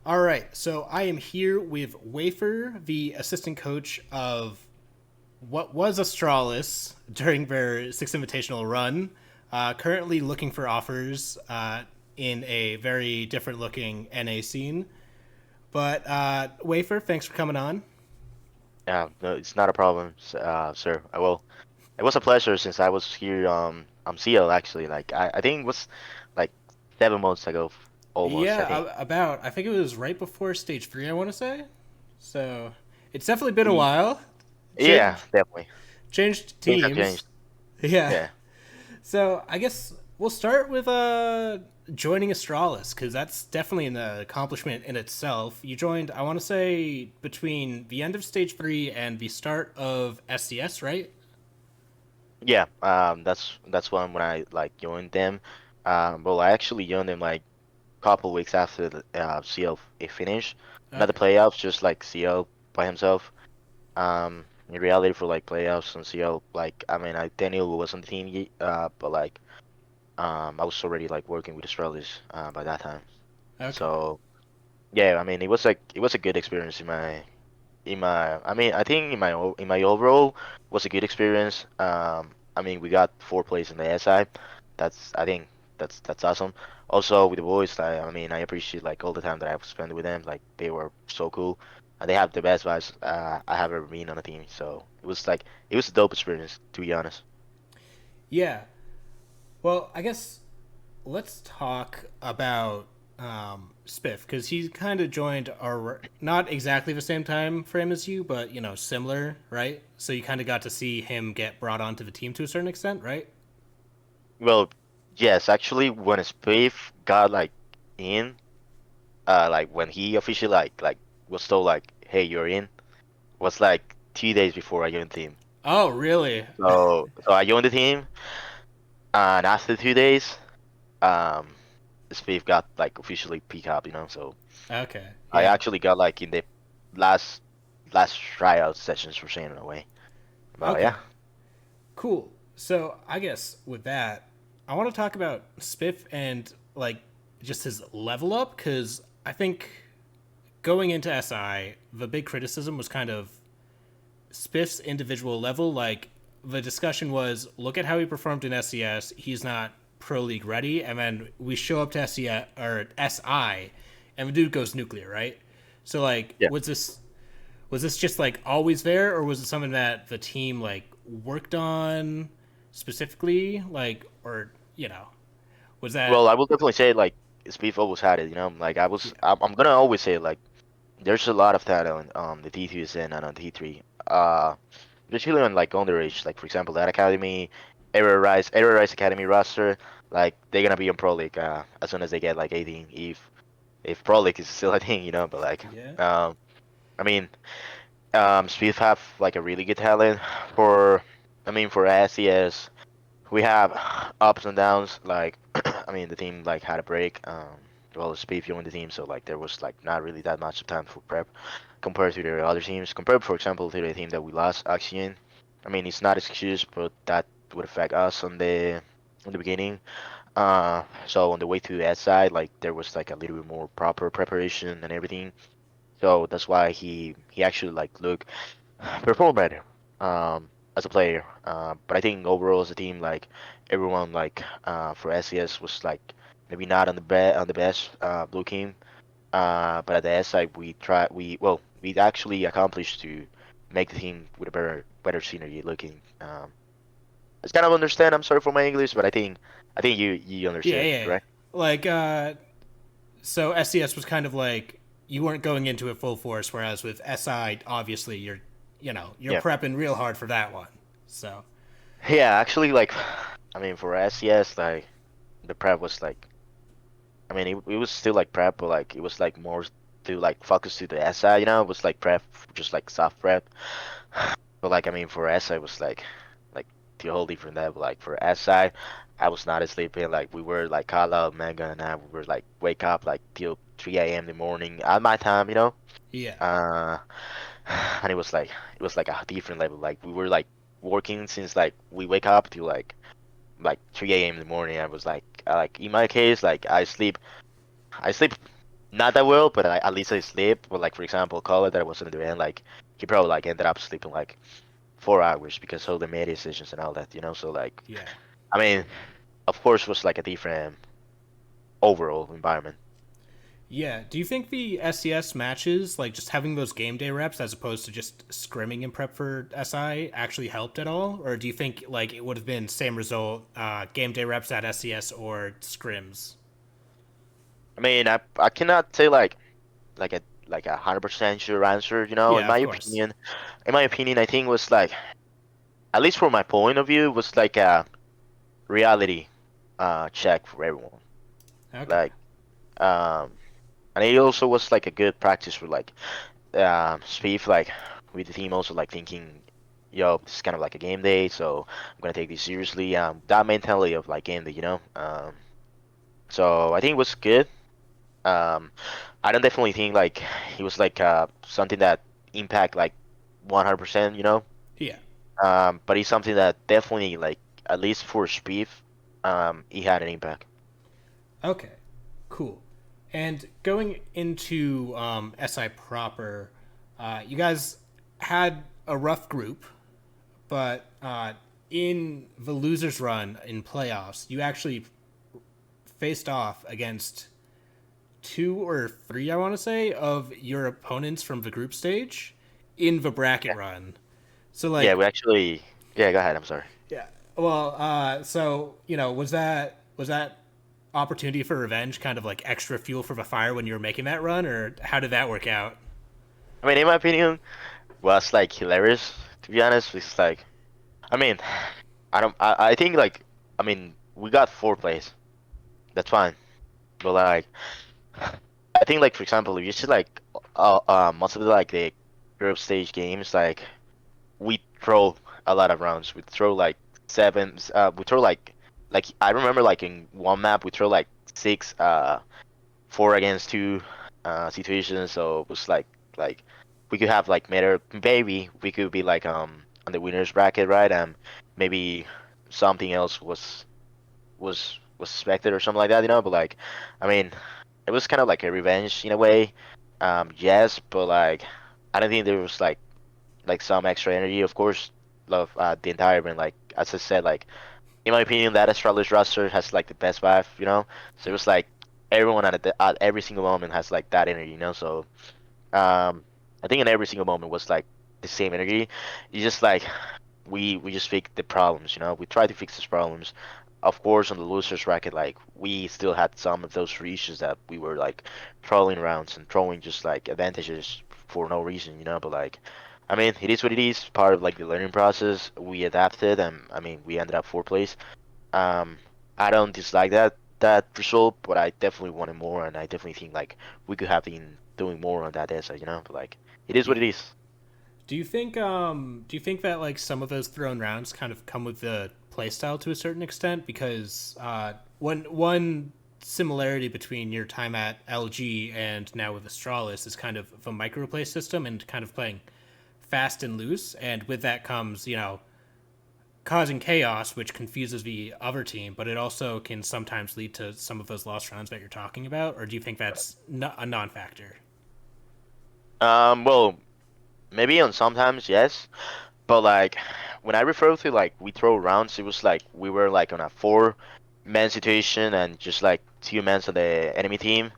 All right, so I am here with Waiffer, the assistant coach of what was Astralis during their Six Invitational run. Currently looking for offers in a very different looking NA scene. But Wafer, thanks for coming on. Yeah, no, it's not a problem, sir. I will. It was a pleasure since I was here. CL actually. I think it was like 7 months ago, almost. I think. Yeah, about I think it was right before stage three. I want to say. So it's definitely been a Ye- while. Yeah, Changed definitely. changed Things have teams. changed. Yeah. Yeah. So I guess we'll start with joining Astralis because that's definitely an accomplishment in itself. You joined, I want to say, between the end of stage three and the start of SCS, right? Yeah. That's when I like joined them. Well, I actually joined them like a couple weeks after the CL finished. Not the Okay. playoffs, just like CL by himself. In reality, for like playoffs and CL, like I mean, Daniel was on the team, but like. I was already like working with Astralis by that time. Okay. So yeah, I mean it was a good experience I mean I think in my overall was a good experience. I mean we got 4 plays in the SI. I think that's awesome. Also with the boys, I mean I appreciate like all the time that I've spent with them. Like they were so cool. And they have the best vibes I have ever been on a team. So it was a dope experience to be honest. Yeah. Well, I guess let's talk about Spiff because he kind of joined our not exactly the same time frame as you, but similar, right? So you kind of got to see him get brought onto the team to a certain extent, right? Well, yes, actually, when Spiff got like in, like when he officially was told like, "Hey, you're in," was like 2 days before I joined the team. Oh, really? So I joined the team, and after 2 days, um, Spiff got like officially pick up, you know. So Okay. I Yeah. actually got like in the last last tryout sessions for saying in a way. But Okay. yeah, Cool. So I guess with that, I want to talk about Spiff and like just his level up because I think going into SI, the big criticism was kind of Spiff's individual level. Like the discussion was, look at how he performed in SCS. He's not pro league ready, and then we show up to SCS or SI, and the dude goes nuclear, right? So like, yeah. was this just like always there, or was it something that the team like worked on specifically, like, or was that? Well, I will definitely say like Spiff always had it, you know. Like Yeah. I'm gonna always say like. There's a lot of talent on the T2SN and on T3. Especially on like underage, like for example that academy, Error Rise Academy roster, like they're gonna be on Pro League as soon as they get like 18, if Pro League is still a thing, you know. But like, Yeah. um, I mean, Speed have like a really good talent for, I mean, for SES. We have ups and downs. Like, I mean, the team like had a break. Well, Spiff joined the team, so like there was like not really that much of time for prep compared to the other teams. Compared, for example, to the team that we lost Axion. I mean, it's not excuse, but that would affect us on the beginning. So on the way to the side, like there was like a little bit more proper preparation and everything. So that's why he actually like look perform better as a player. But I think overall as a team, like everyone like for SES was like maybe not on the best looking. But at the S side we actually accomplished to make the team with a better scenery looking. It's kind of understand. I'm sorry for my English, but I think you Yeah, understood, yeah, yeah. correct? Like, so SCS was kind of like you weren't going into it full force, whereas with SI, obviously you're Yeah. prepping real hard for that one. So Yeah, actually, like, I mean, for SES, like, the prep was like, I mean, it was still like prep, but like, it was like more to like focus to the SI, you know, it was like prep, just like soft prep. But like, I mean, for SI, it was like the whole different level. Like for SI, I was not sleeping. Like we were like call out Mega and I we were like wake up like till 3 a.m. in the morning at my time, you know. yeah, Uh, and it was like a different level. Like we were like working since like we wake up till like 3 a.m. in the morning. I was like in my case like I sleep not that well, but at least I sleep. But like for example, Colin that I was in the end, like he probably like ended up sleeping like 4 hours because of the media decisions and all that, So like, Yeah. I mean, of course, was like a different overall environment. Yeah. Do you think the SCS matches, like just having those game day reps as opposed to just scrimming in prep for SI, actually helped at all? Or do you think like it would have been same result, game day reps at SCS or scrims? I mean, I cannot say like a 100% sure answer. In Yeah, my of course. opinion, I think was like at least from my point of view was like a reality check for everyone. Okay. Like um, and it also was like a good practice for like Spiff like with the team also like thinking, yo, this is kind of like a game day, so I'm gonna take this seriously. That mentality of like game day. So I think it was good. Um, I don't definitely think like it was like something that impact like 100%. Yeah. But it's something that definitely like at least for Spiff, it had an impact. Okay. Cool. And going into SI proper, you guys had a rough group, but in the losers run in playoffs, you actually faced off against two or three, I want to say, of your opponents from the group stage in the bracket Yeah, run. So yeah, like, we actually. Yeah, go ahead. I'm sorry. yeah. Well, so was that opportunity for revenge kind of like extra fuel for the fire when you were making that run, or how did that work out? I mean, in my opinion, was like hilarious. To be honest, it's like I mean, I don't. I think like I mean we got 4 plays. That's fine. But like I think like for example, if you see like most of the like the group stage games, like we throw a lot of rounds. We throw like seven. We throw like I remember like in one map we throw like six 4 against 2 situations. So it was like we could have like better maybe we could be like on the winners bracket, right? Maybe something else was suspected or something like that, But like I mean it was kind of like a revenge in a way. Yes, but like I don't think there was like some extra energy. Of course, love the entire brand. Like as I said, like in my opinion, that Astralis roster has like the best vibe. So it Yeah. was like everyone at every single moment has like that energy. So I think in every single moment was like the same energy. It's just like we just fix the problems. We try to fix those problems. Of course, on the losers bracket, like we still had some of those issues that we were like trolling rounds and throwing just like advantages for no reason. But like, I mean, it is what it is. Part of like the learning process. We adapted, and I mean, we ended up 4 plays. Um, I don't dislike that result, but I definitely wanted more, and I definitely think like we could have been doing more on that essay. But like, it is what Yeah. it is. Do you think that like some of those thrown rounds kind of come with the playstyle to a certain extent? Because one similarity between your time at LG and now with Astralis is kind of a microplay system and kind of playing fast and loose, and with that comes causing chaos, which confuses the other team, but it also can sometimes lead to some of those lost rounds that you're talking about. Or do you think that's a non-factor? Well, maybe on sometimes yes, but like when I refer to like we throw rounds, it was like we were like on a 4-man situation and just like 2 men on the enemy team.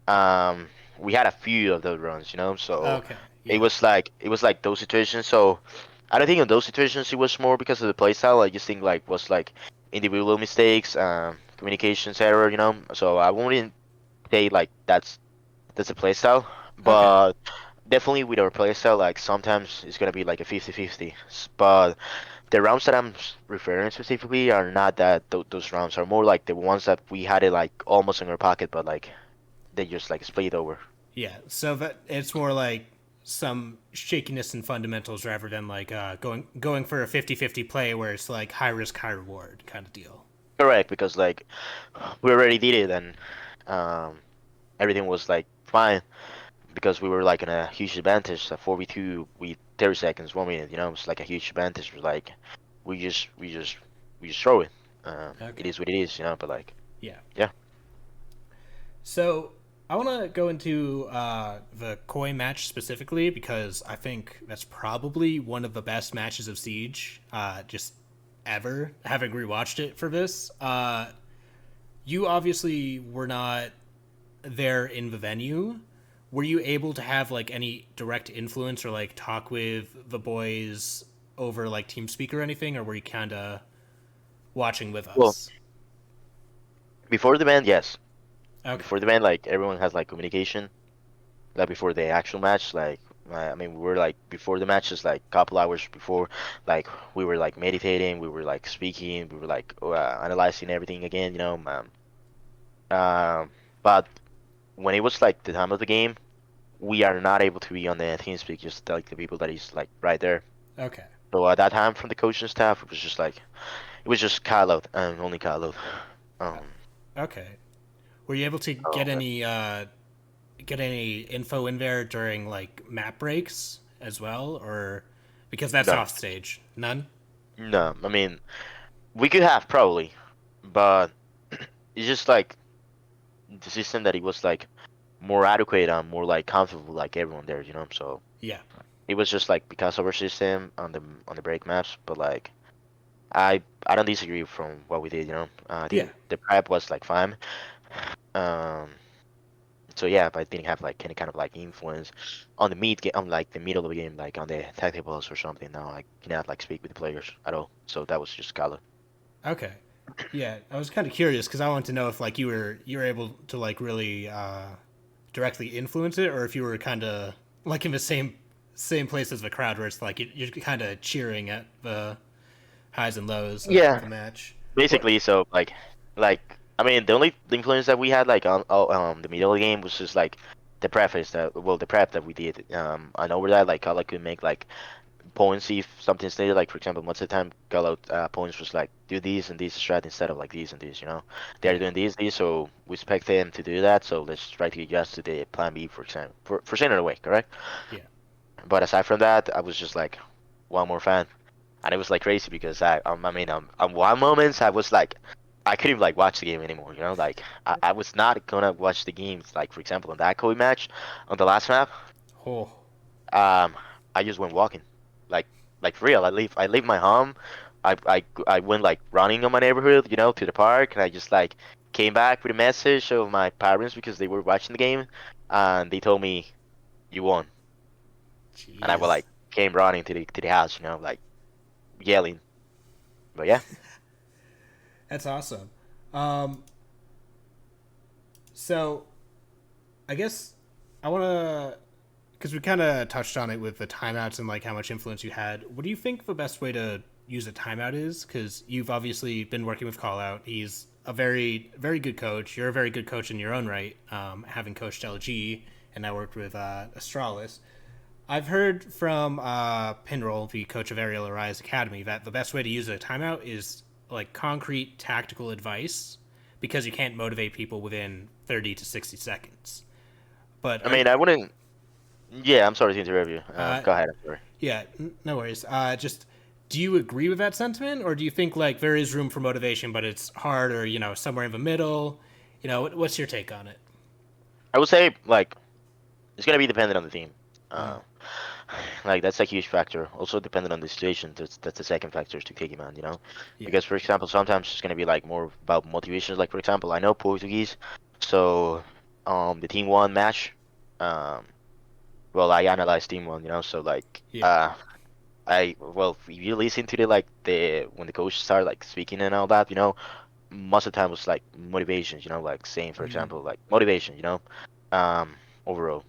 Um, we had a few of those runs. So Okay, it yeah, was like those situations. So I don't think in those situations it was more because of the playstyle. I just think like was like individual mistakes, communications error. So I wouldn't say like that's a playstyle, okay. but definitely with our playstyle, like sometimes it's gonna be like a 50-50. But the rounds that I'm referring specifically are not that those rounds are more like the ones that we had it like almost in our pocket, but like they just like split over. Yeah, so that it's more like some shakiness in fundamentals rather than like going for a 50-50 play where it's like high risk, high reward kind of deal. Correct, because like we already did it and um everything was like fine because we were like in a huge advantage. A 4v2 with 30 seconds, 1 minute. It's like a huge advantage. We're like we just throw it. It Okay. is what it is. But like Yeah. yeah. So I want to go into the Koi match specifically because I think that's probably one of the best matches of Siege just ever, having rewatched it for this. You obviously were not there in the venue. Were you able to have like any direct influence or like talk with the boys over like TeamSpeak or anything, or were you kind of watching with Well, us? before the band, yes. Okay. Before the band, like everyone has like communication. Like before the actual match, like I mean, we were like before the match, just like a couple hours before, like we were like meditating, we were like speaking, we were like analyzing everything again, Um, but when it was like the time of the game, we are not able to be on the TeamSpeak, just like the people that is like right there. Okay. So at that time, from the coaching staff, it was just like it was just Kylo and only Kylo. Um, Okay. Were you able to oh, get any info in there during like map breaks as well, or because that's no, off stage? None. no. I mean, we could have probably, but it's just like the system that it was like more adequate and more like comfortable like everyone there, So Yeah. it was just like because of our system on the break maps, but like I don't disagree from what we did, I Yeah. think the prep was like fine. Um, so yeah, but I didn't have like any kind of like influence on the mid game, on like the middle of the game, like on the tacticals or something. No, I cannot like speak with the players at all. So that was just Scala. Okay. Yeah, I was kind of curious because I wanted to know if like you were able to like really directly influence it, or if you were kind of like in the same place as the crowd, where it's like you're kind of cheering at the highs and lows of Yeah, the match. What? basically. So like I mean, the only influence that we had like on the middle of the game was just like the preface that well the prep that we did. And over that like Kala could make like points if something's needed. Like for example, most of the time Kala points was like do this and this strat instead of like this and this. They're Yeah. doing this, so we expect them to do that. So let's try to adjust to the plan B, for example, for saying it away, correct? Yeah. But aside from that, I was just like one more fan, and it was like crazy because I mean, on one moment I was like, I couldn't like watch the game anymore. Like I was not gonna watch the games. Like for example, on that Kobe match, on the last map, Oh. um, I just went walking, like for real. I leave my home. I went like running on my neighborhood, to the park, and I just like came back with a message of my parents because they were watching the game, and they told me you won, and I was Jeez. like came running to the house, like yelling. But yeah. That's awesome. Um, so I guess I want to, because we kind of touched on it with the timeouts and like how much influence you had. What do you think the best way to use a timeout is? Because you've obviously been working with Call Out. He's a very good coach. You're a very good coach in your own right, having coached LG, and I worked with Astralis. I've heard from Pinroll, the coach of Aerial Arise Academy, that the best way to use a timeout is like concrete tactical advice because you can't motivate people within 30 to 60 seconds. But I mean, I wouldn't. Yeah, I'm sorry to interrupt you. uh, Go ahead. I'm sorry. yeah, no worries. Just do you agree with that sentiment, or do you think like there is room for motivation, but it's hard, or somewhere in the middle? What's your take on it? I would say like it's gonna be dependent on the team. Mm, Uh, like that's a huge factor. Also dependent on the situation. That's the second factor to take him on. yeah. Because for example, sometimes it's gonna be like more about motivations. Like for example, I know Portuguese, so the team one match. Um, well, I analyzed team one. So like Yeah. if you listen to the when the coach start like speaking and all that, most of the time was like motivations, like saying for Mm, example like motivation, um overall.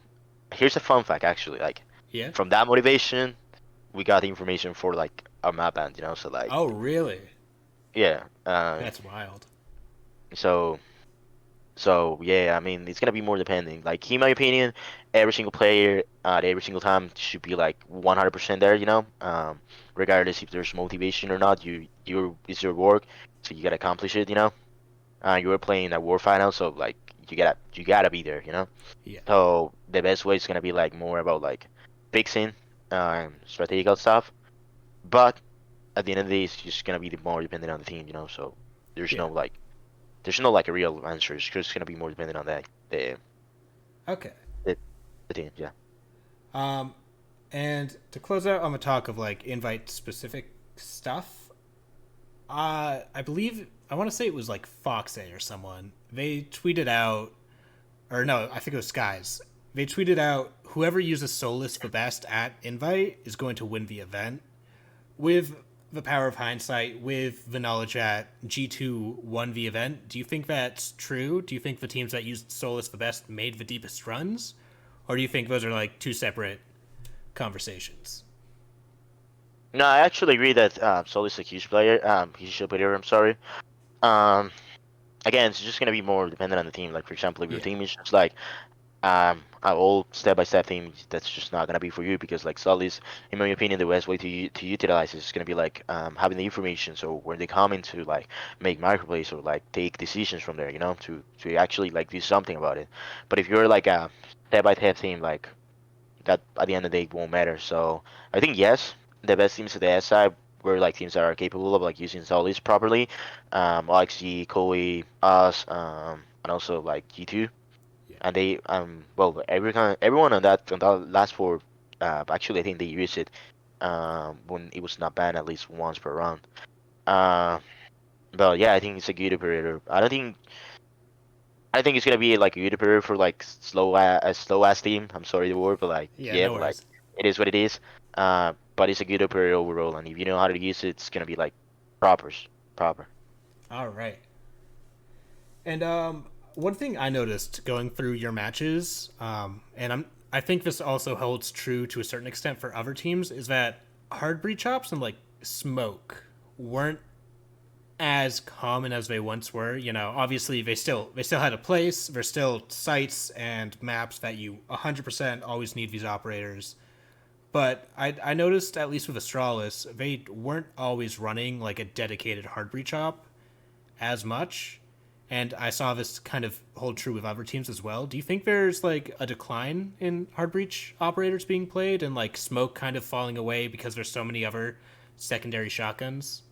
Here's a fun fact actually, like yeah. from that motivation we got the information for like our map band, so like Oh, really? yeah, That's wild. so so yeah, I mean it's gonna be more depending. Like in my opinion, every single player at every single time should be like 100% there, regardless if there's motivation or not. It's your work, so you gotta accomplish it, you were playing a war final, so like you gotta be there. Yeah. So the best way is gonna be like more about like fixing strategical stuff, but at the end of the day, it's just gonna be more dependent on the team. So there's Yeah. no like there's no like a real answer. It's just gonna be more dependent on that. Okay. the, the team. Yeah. Um, and to close out on the talk of like invite specific stuff, I believe I want to say it was like Foxay or someone. They tweeted out, or no, I think it was Skies. They tweeted out whoever uses Solus the best at invite is going to win the event. With the power of hindsight, with the knowledge that G2 won the event, do you think that's true? Do you think the teams that used Solus the best made the deepest runs? Or do you think those are like two separate conversations? No, I actually agree that Sol is a huge player. Huge player. I'm sorry. Um, Again, it's just gonna be more dependent on the team. Like for example, if your Yeah. team is just like a old step-by-step thing, that's just not gonna be for you because like Sully's, in my opinion, the best way to utilize it is gonna be like having the information. So when they come in to like make microplays or like take decisions from there, to actually like do something about it. But if you're like a step-by-step team, like that at the end of the day won't matter. So I think yes, the best teams at the S side were like teams that are capable of like using Sully's properly, OXG, Koi, us, and also like G2 Yeah. and they well everyone on that last four actually I think they used it when it was not banned at least once per round. Uh, but yeah, I think it's a good operator. I think it's gonna be like a good operator for like a slow ass team. I'm sorry the word, but like Yeah, yeah, no but like worries. it is what it is. But it's a good operator overall, and if you know how to use it, it's gonna be like proper, proper. All right. And one thing I noticed going through your matches, I think this also holds true to a certain extent for other teams, is that hard breach ops and like smoke weren't as common as they once were. You know, obviously they still had a place. There's still sites and maps that you 100% always need these operators. But I noticed at least with Astralis, they weren't always running like a dedicated hard breach op as much. And I saw this kind of hold true with other teams as well. Do you think there's like a decline in hard breach operators being played and like smoke kind of falling away because there's so many other secondary shotguns?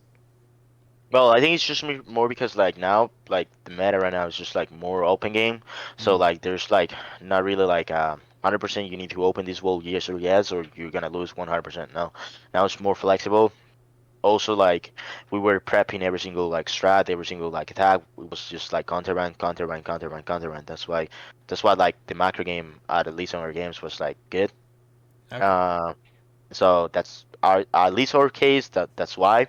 Well, I think it's just more because like now, like the meta right now is just like more open game. So like there's like not really like 100% you need to open this wall yes or yes or you're gonna lose 100%. No, now it's more flexible. Also like we were prepping every single like strat, every single like attack. It was just like counterban, counterban, counterban, counterban. That's why like the macro game at least on our games was like good. Okay. Uh, so that's our at least our case. That's why.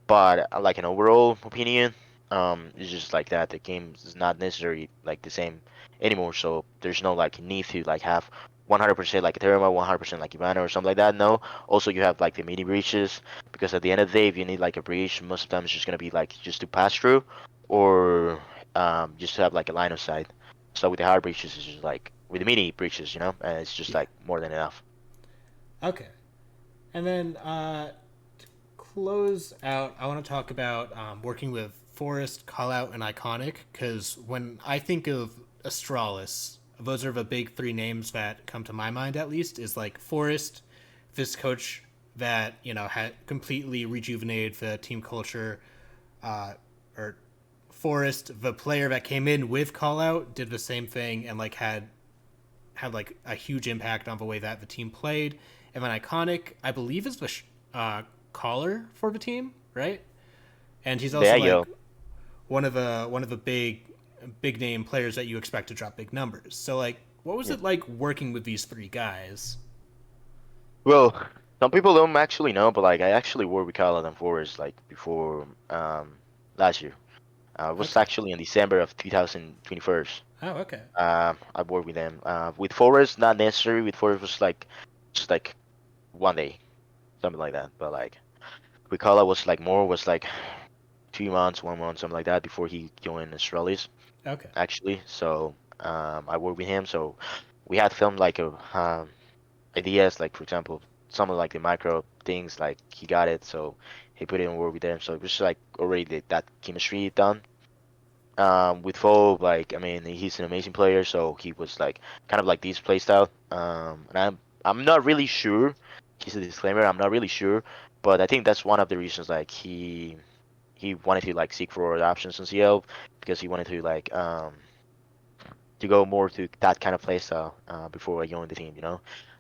But like an overall opinion, it's just like that. The game is not necessarily like the same anymore. So there's no like need to like have 100% like a Terama, 100% like Ivana or something like that. No. Also, you have like the mini breaches because at the end of the day, if you need like a breach, most of the time it's just gonna be like just to pass through, or just to have like a line of sight. So with the hard breaches, it's just like with the mini breaches, it's just Yeah. like more than enough. Okay. And then close out, I want to talk about working with Forest, Callout, and Iconic because when I think of Astralis, those are the big three names that come to my mind at least. Is like Forest, this coach that had completely rejuvenated the team culture, or Forest, the player that came in with Callout, did the same thing and like had like a huge impact on the way that the team played. And then Iconic, I believe, is the caller for the team, right? And he's also There you like go. one of the big name players that you expect to drop big numbers. So like, what was Yeah. it like working with these three guys? Well, some people don't actually know, but like I actually worked with Kyle and Forrest like before last year. It was Okay. actually in December of 2021. Oh, okay. I worked with them. With Forrest, not necessarily. With Forrest was like just like one day, something like that. But like with Kyle was like 2 months, 1 month, something like that before he joined Astralis Okay. actually. So I worked with him. So we had filmed like a ideas, like for example, some of like the micro things, like he got it, so he put it in work with them. So it was like already that chemistry done. With Fo, like I mean, he's an amazing player, so he was like kind of like this play style. And I'm not really sure. He's a disclaimer. I'm not really sure, but I think that's one of the reasons like he wanted to like seek for other options in CL because he wanted to like to go more to that kind of play style before I joined the team.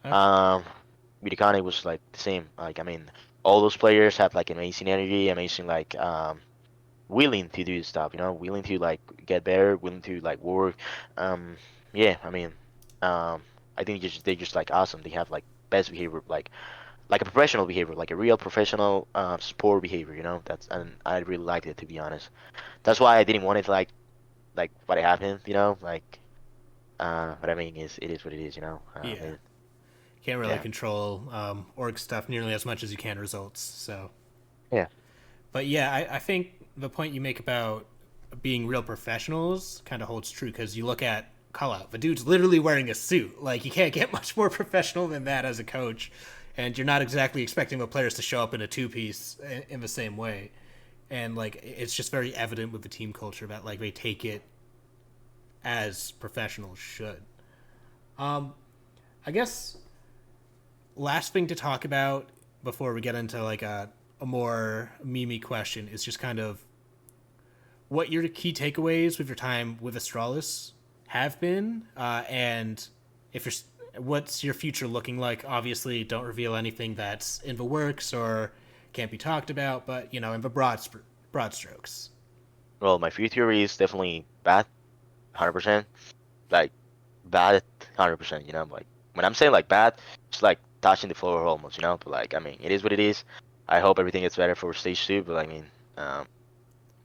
Okay. Um, with Iconic was like the same. Like I mean, all those players have like amazing energy, amazing like willing to do stuff. Willing to like get better, willing to like work. Um, yeah, I mean, um, I think they're just like awesome. They have like best behavior, like a professional behavior, like a real professional sport behavior. That's and I really liked it to be honest. That's why I didn't want it like what happened. But I mean, it is what it is. Yeah. Can't really Yeah, control org stuff nearly as much as you can results. So, yeah, but yeah, I think the point you make about being real professionals kind of holds true because you look at call out the dude's literally wearing a suit. Like you can't get much more professional than that as a coach, and you're not exactly expecting the players to show up in a two piece in the same way. And like it's just very evident with the team culture that like they take it as professionals should. I guess last thing to talk about before we get into like a more memey question is just kind of what your key takeaways with your time with Astralis have been, and if you're what's your future looking like. Obviously, don't reveal anything that's in the works or can't be talked about, but in the broad strokes. well, my future is definitely bad, 100%. Like bad, 100%. Like when I'm saying like bad, it's like touching the floor almost. But like I mean, it is what it is. I hope everything gets better for stage two. But I mean, um,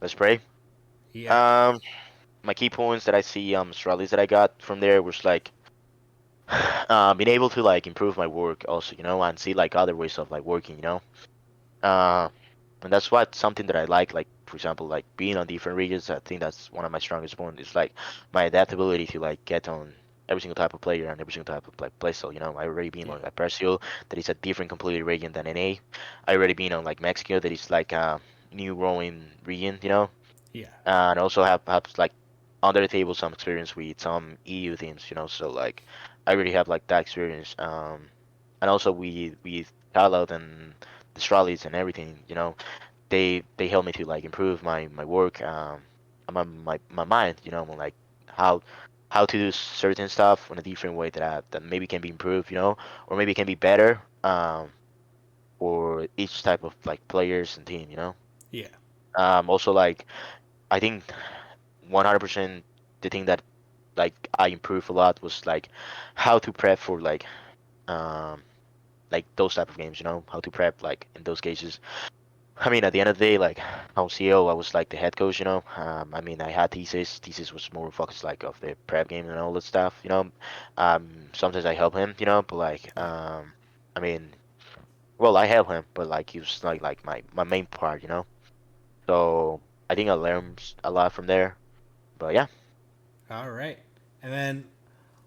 let's pray. Yeah, Um, my key points that I see strategies that I got from there was like being able to like improve my work also. And see like other ways of like working. Uh, and that's what something that I like for example like being on different regions. I think that's one of my strongest points is like my adaptability to like get on every single type of player and every single type of like play style. I already been yeah, on like Brazil, that is a different completely region than NA. I already been on like Mexico, that is like a new growing region. yeah, And also have like under the table some experience with some EU teams. So like I already have like that experience. And also we Carlo and the Astralis and everything. They help me to like improve my work, and my mind, on, like how how to do certain stuff in a different way that maybe can be improved, or maybe can be better for each type of like players and team. yeah, Also like I think 100% the thing that like I improved a lot was like how to prep for um like those type of games, how to prep like in those cases. I mean, at the end of the day, like I was CEO, I was like the head coach. I mean, I had thesis. Thesis was more focused like of the prep game and all that stuff. Sometimes I help him. But like, yeah. I mean, well, I help him, but like he was like my main part. So I think I learned a lot from there. But yeah, All right, and then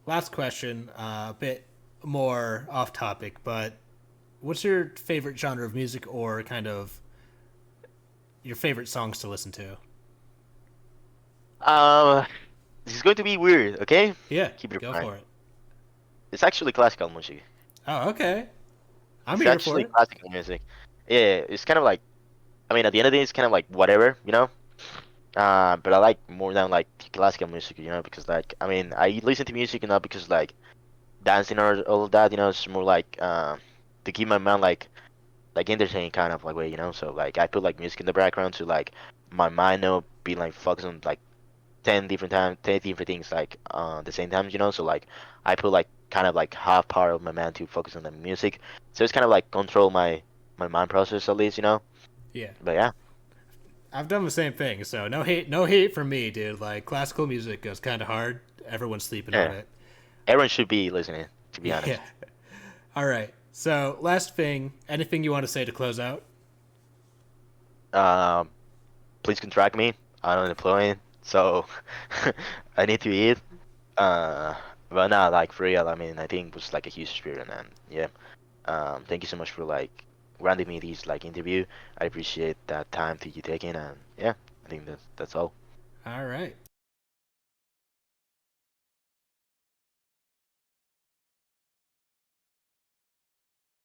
last question, a bit more off topic, but what's your favorite genre of music or kind of your favorite songs to listen to? um, this is going to be weird. Okay, Yeah, keep it in go mind. for it. It's actually classical music. Oh, okay. I'm It's here for actually it. classical music. Yeah, it's kind of like I mean, at the end of the day, it's kind of like whatever. But I like more than like classical music, because like I mean, I listen to music not because like dancing or all of that. It's more like to keep my mind like entertained kind of like way. So like I put like music in the background to like my mind be like focused on like 10 different things like the same time. So like I put like kind of like half part of my mind to focus on the music. So it's kind of like control my mind process at least. Yeah. But yeah, I've done the same thing, so no hate from me, dude. Like classical music goes kind of hard. Everyone's sleeping on yeah. it. Everyone should be listening, to be Yeah. honest. All right. So, last thing, anything you want to say to close out? Um, Please contract me. I'm unemployed, so I need to eat. Uh, but nah, like for real, I mean, I think it was like a huge experience, and yeah. Thank you so much for like granting me this like interview. I appreciate that time that you taking, and yeah, I think that's all. All right.